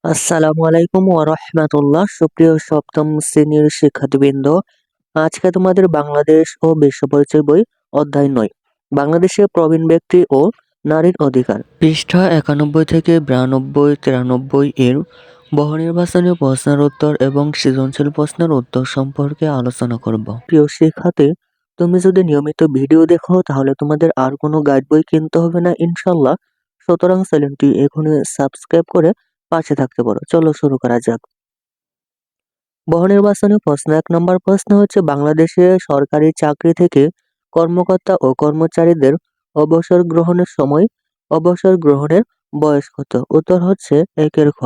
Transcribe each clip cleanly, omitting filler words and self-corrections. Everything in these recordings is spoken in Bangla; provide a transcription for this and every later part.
আসসালামু আলাইকুম ওয়া রাহমাতুল্লাহ। সুপ্রিয় সপ্তম শ্রেণীর শিক্ষার্থীবৃন্দ, আজকে তোমাদের বাংলাদেশ ও বিশ্ব পরিচয় বই অধ্যায় ৯ বাংলাদেশের প্রবীণ ব্যক্তি ও নারীর অধিকার, পৃষ্ঠা 91 থেকে 92, 93 এর বহুনির্বাচনী প্রশ্নের উত্তর এবং সৃজনশীল প্রশ্নের উত্তর সম্পর্কে আলোচনা করব। প্রিয় শিক্ষার্থী, তুমি যদি নিয়মিত ভিডিও দেখো তাহলে তোমাদের আর কোনো গাইড বই কিনতে হবে না ইনশাল্লাহ। সুতরাং চ্যানেলটি এখনই সাবস্ক্রাইব করে পাশে থাকতে পারো। চলো শুরু করা যাক। বহুনির্বাচনী প্রশ্ন ১ নম্বর প্রশ্ন হচ্ছে, বাংলাদেশে সরকারি চাকরি থেকে কর্মকর্তা ও কর্মচারীদের অবসর গ্রহণের সময় অবসর গ্রহণের বয়স কত? উত্তর হচ্ছে ১ খ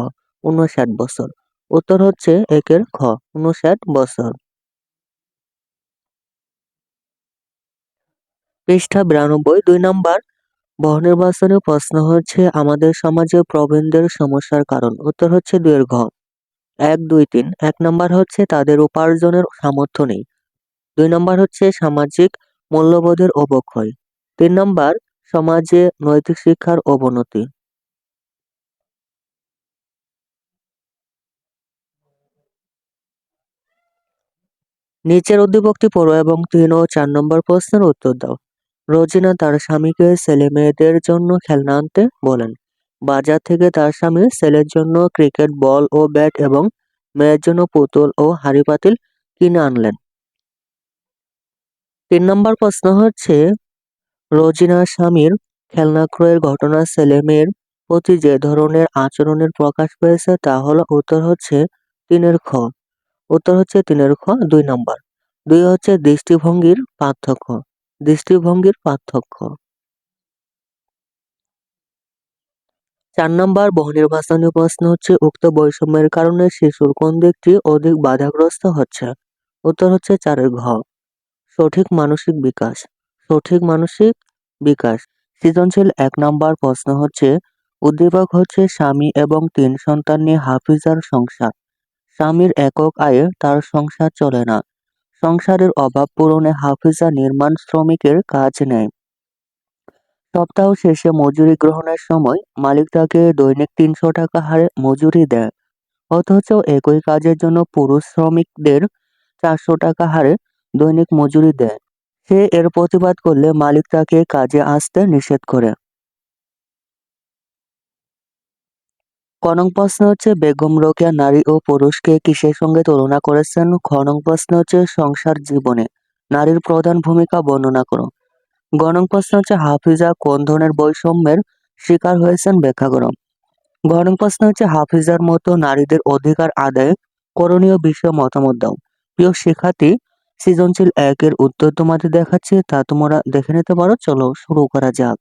৫৯ বছর। উত্তর হচ্ছে ১ খ ৫৯ বছর। পৃষ্ঠা ৯২, ২ নম্বর বহুনির্বাচনী প্রশ্ন হচ্ছে, আমাদের সমাজে প্রবীণদের সমস্যার কারণ। উত্তর হচ্ছে ২ ঘ ১, ২, ৩। ১ নম্বর হচ্ছে তাদের উপার্জনের সামর্থ্য নেই। ২ নম্বর হচ্ছে সামাজিক মূল্যবোধের অবক্ষয়। ৩ নম্বর সমাজে নৈতিক শিক্ষার অবনতি। নিচের উদ্দীপকটি পড়ো এবং ৩ ও ৪ নম্বর প্রশ্নের উত্তর দাও। রোজিনা তার স্বামীকে ছেলে মেয়েদের জন্য খেলনা আনতে বলেন। বাজার থেকে তার স্বামী ছেলের জন্য ক্রিকেট বল ও ব্যাট এবং মেয়ের জন্য পুতুল ও হাঁড়ি পাতিল কিনে আনলেন। ৩ নম্বর প্রশ্ন হচ্ছে, রোজিনার স্বামীর খেলনা ক্রয়ের ঘটনা ছেলে মেয়ের প্রতি যে ধরনের আচরণের প্রকাশ পেয়েছে তা হলো। উত্তর হচ্ছে ৩ খ। উত্তর হচ্ছে ৩ খ ২ নম্বর। ২ হচ্ছে দৃষ্টিভঙ্গির পার্থক্য। দৃষ্টিভঙ্গির পার্থক্য। ৪ নম্বর বহুনির্বাচনী প্রশ্ন হচ্ছে, উক্ত বৈষম্যের কারণে শিশুর কোন দিকটি অধিক বাধাগ্রস্ত হচ্ছে? উত্তর হচ্ছে ৪ ঘ সঠিক মানসিক বিকাশ। সঠিক মানসিক বিকাশ। সৃজনশীল ১ নম্বর প্রশ্ন হচ্ছে, উদ্দীপক হচ্ছে স্বামী এবং ৩ সন্তান নিয়ে হাফিজার সংসার। স্বামীর একক আয়ে তার সংসার চলে না। সংসারের অভাব পূরণে হাফিজা নির্মাণ শ্রমিকের কাজ নেয়। সপ্তাহ শেষে মজুরি গ্রহণের সময় মালিক তাকে দৈনিক ৩০০ টাকা হারে মজুরি দেয়, অথচ একই কাজের জন্য পুরুষ শ্রমিকদের ৪০০ টাকা হারে দৈনিক মজুরি দেয়। সে এর প্রতিবাদ করলে মালিক তাকে কাজে আসতে নিষেধ করে। ক নং প্রশ্ন হচ্ছে, বেগম রোকেয়া নারী ও পুরুষকে কিসের সঙ্গে তুলনা করেছেন? খ নং প্রশ্ন হচ্ছে, সংসার জীবনে নারীর প্রধান ভূমিকা বর্ণনা করো। গ নং প্রশ্ন হচ্ছে, হাফিজা কোন ধরনের বৈষম্যের শিকার হয়েছেন ব্যাখ্যা করো। ঘ নং প্রশ্ন হচ্ছে, হাফিজার মতো নারীদের অধিকার আদায়ে করণীয় বিষয়ে মতামত দাও। প্রিয় শিক্ষার্থী, সৃজনশীল ১ এর উত্তর তোমাদের দেখাচ্ছি, তা তোমরা দেখে নিতে পারো। চলো শুরু করা যাক।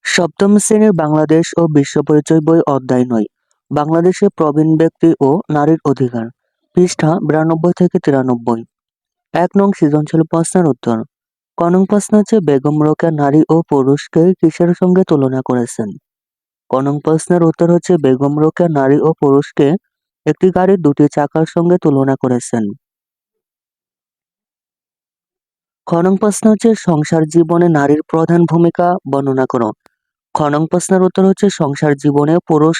সপ্তম শ্রেণীর বাংলাদেশ ও বিশ্ব পরিচয় বই অধ্যায় ৯ বাংলাদেশের প্রবীণ ব্যক্তি ও নারীর অধিকার, পৃষ্ঠা ৯২ থেকে ৯৩। ১ নং সৃজনশীল প্রশ্নের উত্তর। ক নং প্রশ্ন হচ্ছে, বেগম রোকেয়া নারী ও পুরুষকে কিসের সঙ্গে তুলনা করেছেন? ক নং প্রশ্নের উত্তর হচ্ছে, বেগম রোকেয়া নারী ও পুরুষকে একটি গাড়ির ২টি চাকার সঙ্গে তুলনা করেছেন। খ নং প্রশ্ন হচ্ছে, সংসার জীবনে নারীর প্রধান ভূমিকা বর্ণনা করো। খ নং প্রশ্নের উত্তর হচ্ছে, সংসার জীবনে পুরুষ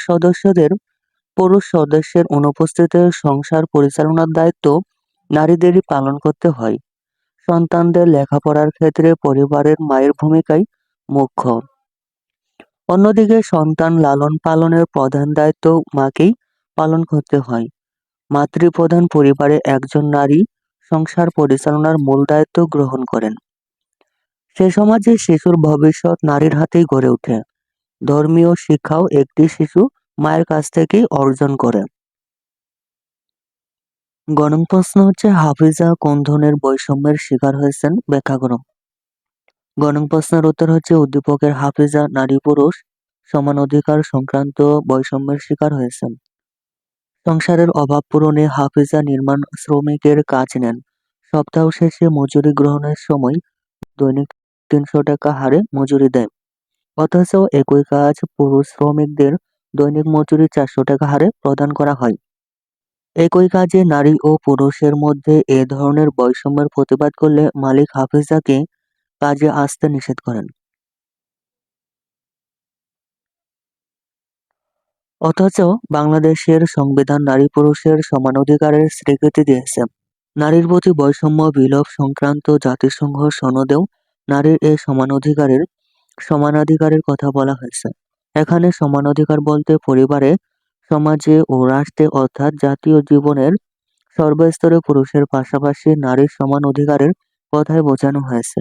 সদস্যের অনুপস্থিতিতে সংসার পরিচালনার দায়িত্ব নারীদেরই পালন করতে হয়। সন্তানদের লেখাপড়ার ক্ষেত্রে পরিবারের মায়ের ভূমিকাই মুখ্য। অন্যদিকে সন্তান লালন পালনের প্রধান দায়িত্ব মাকেই পালন করতে হয়। মাতৃপ্রধান পরিবারে একজন নারী সংসার পরিচালনার মূল দায়িত্ব গ্রহণ করেন। সে সমাজে শিশুর ভবিষ্যৎ নারীর হাতেই গড়ে ওঠে। ধর্মীয় শিক্ষাও একটি শিশু মায়ের কাছ থেকেই অর্জন করে। গ নং প্রশ্ন হচ্ছে, হাফিজা কোন ধরনের বৈষম্যের শিকার হয়েছেন ব্যাখ্যা করো। গ নং প্রশ্নের উত্তর হচ্ছে, উদ্দীপকের হাফিজা নারী পুরুষ সমান অধিকার সংক্রান্ত বৈষম্যের শিকার হয়েছেন। সংসারের অভাব পূরণে হাফিজা নির্মাণ শ্রমিকের কাজ নেন। সপ্তাহ শেষে মজুরি গ্রহণের সময় দৈনিক ৩০০ টাকা হারে মজুরি দেয়, অথচ একই কাজ পুরুষ শ্রমিকদের দৈনিক মজুরি ৪০০ টাকা হারে প্রদান করা হয়। একই কাজে নারী ও পুরুষের মধ্যে এ ধরনের বৈষম্যের প্রতিবাদ করলে মালিক হাফিজাকে কাজে আসতে নিষেধ করেন। অথচ বাংলাদেশের সংবিধান নারী পুরুষের সমান অধিকারের স্বীকৃতি দিয়েছে। নারীর প্রতি বৈষম্য বিলোপ সংক্রান্ত জাতিসংঘ সনদেও নারীর এই সমানাধিকারের কথা বলা হয়েছে। এখানে সমানাধিকার বলতে পরিবারে, সমাজে ও রাষ্ট্রে অর্থাৎ জাতীয় জীবনের সর্বস্তরে পুরুষের পাশাপাশি নারীর সমান অধিকারের কথাই বোঝানো হয়েছে।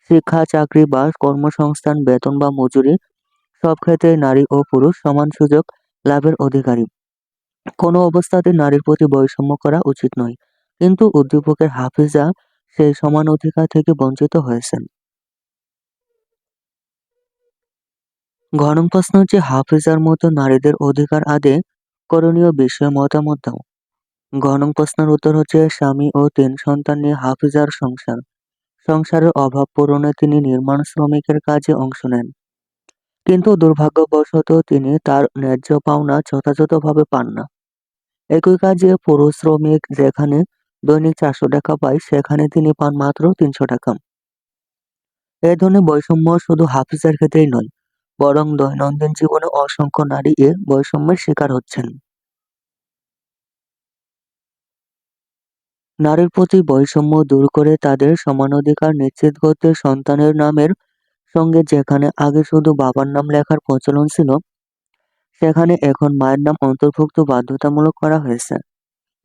শিক্ষা, চাকরি বা কর্মসংস্থান, বেতন বা মজুরি সব ক্ষেত্রেই নারী ও পুরুষ সমান সুযোগ লাভের অধিকারী। কোনো অবস্থাতেই নারীর প্রতি বৈষম্য করা উচিত নয়। কিন্তু উদ্দীপকের হাফিজা সেই সমান অধিকার থেকে বঞ্চিত হয়েছেন। ঘ নং প্রশ্ন হচ্ছে, হাফিজার মতো নারীদের অধিকার আদায়ে করণীয় বিষয়ে মতামত দাও। ঘ নং প্রশ্নের উত্তর হচ্ছে, স্বামী ও ৩ সন্তান নিয়ে হাফিজার সংসার। সংসারের অভাব পূরণে তিনি নির্মাণ শ্রমিকের কাজে অংশ নেন। কিন্তু দুর্ভাগ্যবশত তিনি তার ন্যায্য পাওনা যথাযথভাবে পান না। একই কাজে পুরুষ শ্রমিক যেখানে দৈনিক ৪০০ টাকা পায়, সেখানে তিনি পান মাত্র ৩০০ টাকা। এ ধরনের বৈষম্য শুধু হাফিজের ক্ষেত্রেই নয়, বরং দৈনন্দিন জীবনে অসংখ্য নারী এ বৈষম্যের শিকার হচ্ছেন। নারীর প্রতি বৈষম্য দূর করে তাদের সমান অধিকার নিশ্চিত করতে সন্তানের নামের সঙ্গে যেখানে আগে শুধু বাবার নাম লেখার প্রচলন ছিল, সেখানে এখন মায়ের নাম অন্তর্ভুক্ত বাধ্যতামূলক করা হয়েছে,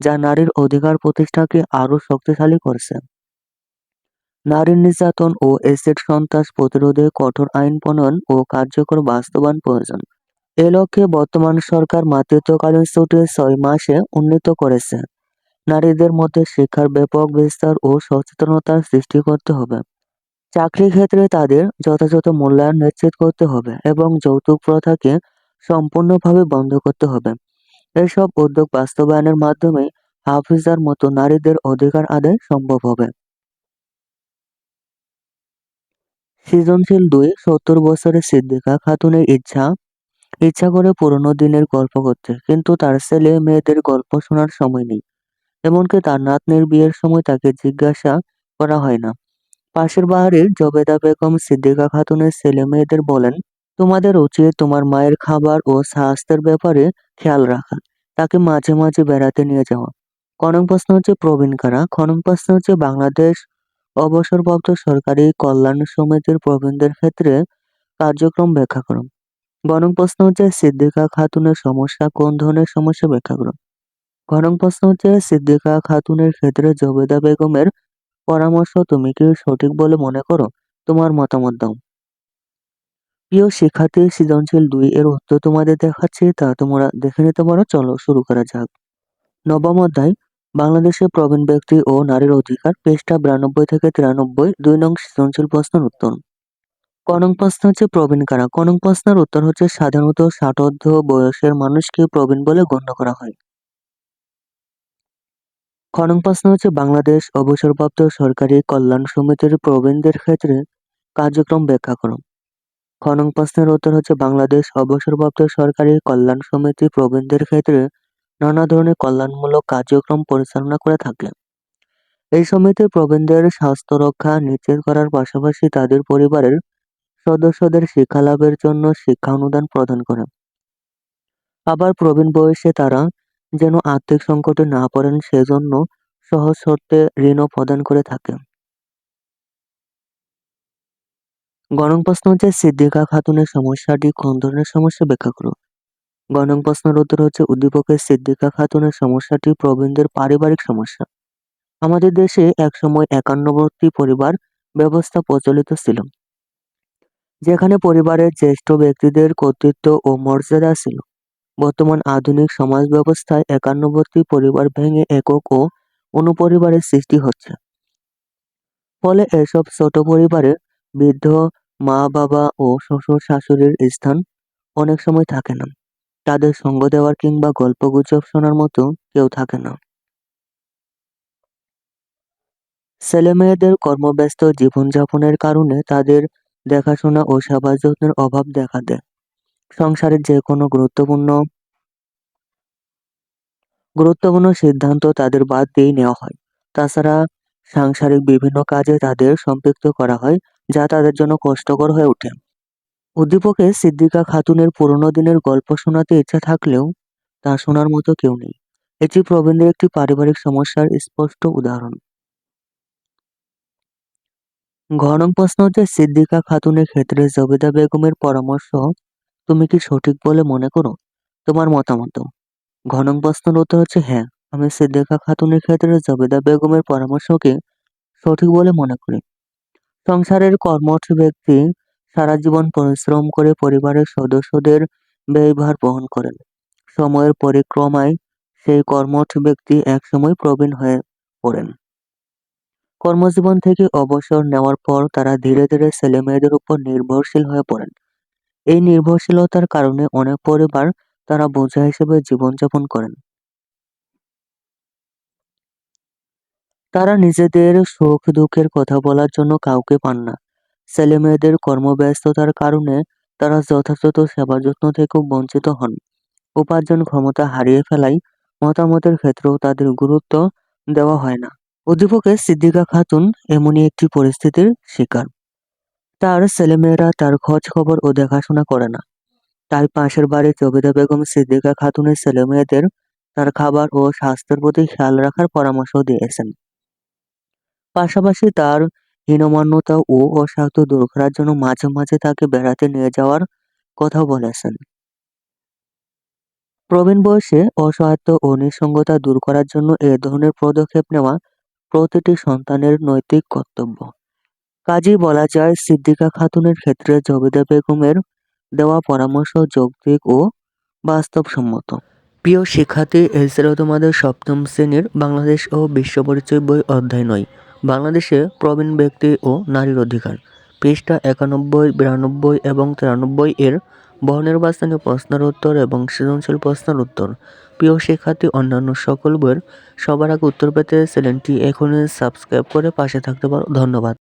যা নারীর অধিকার প্রতিষ্ঠাকে আরও শক্তিশালী করছে। নারী নির্যাতন ও এসিড সন্ত্রাস প্রতিরোধে কঠোর আইন প্রণয়ন ও কার্যকর বাস্তবায়ন প্রয়োজন। এ লক্ষ্যে বর্তমান সরকার মাতৃত্বকালীন ছুটি ৬ মাসে উন্নীত করেছে। নারীদের মধ্যে শিক্ষার ব্যাপক বিস্তার ও সচেতনতার সৃষ্টি করতে হবে। চাকরির ক্ষেত্রে তাদের যথাযথ মূল্যায়ন নিশ্চিত করতে হবে এবং যৌতুক প্রথাকে সম্পূর্ণভাবে বন্ধ করতে হবে। এসব উদ্যোগ বাস্তবায়নের মাধ্যমে হাফিজার মতো নারীদের অধিকার আদায় সম্ভব হবে। সৃজনশীল ২ ৭০ বছরের সিদ্দিকা খাতুনের ইচ্ছা করে পুরোনো দিনের গল্প করতে, কিন্তু তার ছেলে মেয়েদের গল্প শোনার সময় নেই। এমনকি তার নাতনির বিয়ের সময় তাকে জিজ্ঞাসা করা হয় না। পাশের বাড়ির জবেদা বেগম সিদ্দিকা খাতুনের ছেলে মেয়েদের বলেন, তোমাদের উচিত তোমার মায়ের খাবার ও স্বাস্থ্যের ব্যাপারে খেয়াল রাখা, তাকে মাঝে মাঝে বেড়াতে নিয়ে যাওয়া। ক নং প্রশ্ন হচ্ছে, প্রবীণ কারা? খ নং প্রশ্ন হচ্ছে, বাংলাদেশ অবসরপ্রাপ্ত সরকারি কল্যাণ সমিতির প্রবীণদের ক্ষেত্রে কার্যক্রম ব্যাখ্যা করুন। গ নং প্রশ্ন হচ্ছে, সিদ্দিকা খাতুনের সমস্যা কোন ধরনের সমস্যা ব্যাখ্যা করুন। ঘ নং প্রশ্ন হচ্ছে, সিদ্দিকা খাতুনের ক্ষেত্রে জবেদা বেগমের পরামর্শ তুমি কি সঠিক বলে মনে করো? তোমার মতামত দাও। প্রিয় শিক্ষার্থী, সৃজনশীল ২ এর উত্তর তোমাদের দেখাচ্ছি, তা তোমরা দেখে নিতে পারো। চলো শুরু করা যাক। নবম অধ্যায়, বাংলাদেশের প্রবীণ ব্যক্তি ও নারীর অধিকার, পৃষ্ঠা ৯২ থেকে ৯৩, ২ নং সৃজনশীল প্রশ্নের উত্তর। ক নং প্রশ্ন হচ্ছে, প্রবীণ কারা? ক নং প্রশ্নের উত্তর হচ্ছে, সাধারণত ৬০ বয়সের মানুষকে প্রবীণ বলে গণ্য করা হয়। খ নং প্রশ্ন হচ্ছে, বাংলাদেশ অবসরপ্রাপ্ত সরকারি কল্যাণ সমিতির প্রবীণদের ক্ষেত্রে কার্যক্রম ব্যাখ্যা করো। খ নং প্রশ্নের উত্তর হচ্ছে, বাংলাদেশ অবসরপ্রাপ্ত সরকারি কল্যাণ সমিতি প্রবীণদের ক্ষেত্রে নানা ধরনের কল্যাণমূলক কার্যক্রম পরিচালনা করে থাকে। এই সমিতি প্রবীণদের স্বাস্থ্য রক্ষা নিশ্চিত করার পাশাপাশি তাদের পরিবারের সদস্যদের শিক্ষা লাভের জন্য শিক্ষা অনুদান প্রদান করে। আবার প্রবীণ বয়সে তারা যেন আর্থিক সংকটে না পড়েন সেজন্য সহজ শর্তে ঋণও প্রদান করে থাকে। গ নং প্রশ্ন হচ্ছে, সিদ্দিকা খাতুনের সমস্যাটি কোন ধরনের সমস্যা ব্যাখ্যা করো। গ নং প্রশ্নের উত্তর হচ্ছে, উদ্দীপকের সিদ্দিকা খাতুনের সমস্যাটি প্রবীণদের পারিবারিক সমস্যা। আমাদের দেশে একসময় একান্নবর্তী পরিবার ব্যবস্থা প্রচলিত ছিল, যেখানে পরিবারের জ্যেষ্ঠ ব্যক্তিদের কর্তৃত্ব ও মর্যাদা ছিল। বর্তমান আধুনিক সমাজ ব্যবস্থায় একান্নবর্তী পরিবার ভেঙে একক ও অনুপরিবারের সৃষ্টি হচ্ছে। ফলে এসব ছোট পরিবারে বৃদ্ধ মা বাবা ও শ্বশুর শাশুড়ির স্থান অনেক সময় থাকে না। তাদের সঙ্গ দেওয়ার কিংবা গল্পগুজব শোনার মতো কেউ থাকে না। ছেলেমেয়েদের কর্মব্যস্ত জীবনযাপনের কারণে তাদের দেখাশোনা ও সেবা যত্নের অভাব দেখা দেয়। সংসারের যে কোনো গুরুত্বপূর্ণ সিদ্ধান্ত তাদের বাদ দিয়েই নেওয়া হয়। তাছাড়া সাংসারিক বিভিন্ন কাজে তাদের সম্পৃক্ত করা হয়, যা তাদের জন্য কষ্টকর হয়ে ওঠে। উদ্দীপকে সিদ্দিকা খাতুনের পুরোনো দিনের গল্প শোনাতে ইচ্ছা থাকলেও তা শোনার মতো কেউ নেই। এটি প্রবীণদের একটি পারিবারিক সমস্যার স্পষ্ট উদাহরণ। ঘ নং প্রশ্ন হচ্ছে, সিদ্দিকা খাতুনের ক্ষেত্রে জবেদা বেগমের পরামর্শ তুমি কি সঠিক বলে মনে করো? তোমার মতামত। ঘ নং প্রশ্নের উত্তর হচ্ছে হ্যাঁ, আমি সিদ্দিকা খাতুনের ক্ষেত্রে জবেদা বেগমের পরামর্শকে সঠিক বলে মনে করি। সংসারের কর্মঠ ব্যক্তি সারা জীবন পরিশ্রম করে পরিবারের সদস্যদের ব্যয়ভার বহন করেন। সময়ের পরিক্রমায় সেই কর্মঠ ব্যক্তি একসময় প্রবীণ হয়ে পড়েন। কর্মজীবন থেকে অবসর নেওয়ার পর তারা ধীরে ধীরে ছেলেমেয়েদের উপর নির্ভরশীল হয়ে পড়েন। এই নির্ভরশীলতার কারণে অনেক পরিবার তারা বোঝা হিসেবে জীবনযাপন করেন। তারা নিজেদের সুখ দুঃখের কথা বলার জন্য কাউকে পান না। ছেলেমেয়েদের কর্মব্যস্ততার কারণে তারা যথাযথ সেবা যত্ন থেকেও বঞ্চিত হন। উপার্জন ক্ষমতা হারিয়ে ফেলায় মতামতের ক্ষেত্রেও তাদের গুরুত্ব দেওয়া হয় না। উদ্দীপকে সিদ্দিকা খাতুন এমনই একটি পরিস্থিতির শিকার। তার ছেলেমেয়েরা তার খোঁজ খবর ও দেখাশোনা করে না। তাই পাশের বাড়ির জবেদা বেগম সিদ্দিকা খাতুনের ছেলেমেয়েদের তার খাবার ও স্বাস্থ্যের প্রতি খেয়াল রাখার পরামর্শ দিয়েছেন। পাশাপাশি তার হীনমন্যতা ও অস্বাস্থ্য দূর করার জন্য মাঝে মাঝে তাকে বেড়াতে নিয়ে যাওয়ার কথাও বলেছেন। প্রবীণ বয়সে অসহায়ত্ব ও নিঃসঙ্গতা দূর করার জন্য এ ধরনের পদক্ষেপ নেওয়া প্রতিটি সন্তানের নৈতিক কর্তব্য। কাজেই বলা যায়, সিদ্দিকা খাতুনের ক্ষেত্রে জবেদা বেগমের দেওয়া পরামর্শ যৌক্তিক ও বাস্তবসম্মত। প্রিয় শিক্ষার্থী, এই ছিল তোমাদের সপ্তম শ্রেণীর বাংলাদেশ ও বিশ্ব পরিচয় বই অধ্যায় ৯, বাংলাদেশে প্রবীণ ব্যক্তি ও নারীর অধিকার, পৃষ্ঠা 91, 92 এবং 93 এর বহুনির্বাচনী প্রশ্নের উত্তর এবং সৃজনশীল প্রশ্নের উত্তর। প্রিয় শিক্ষার্থী, অন্যান্য সকল বইয়ের সবার আগে উত্তর পেতে চ্যানেলটি এখনই সাবস্ক্রাইব করে পাশে থাকতে পারো। ধন্যবাদ।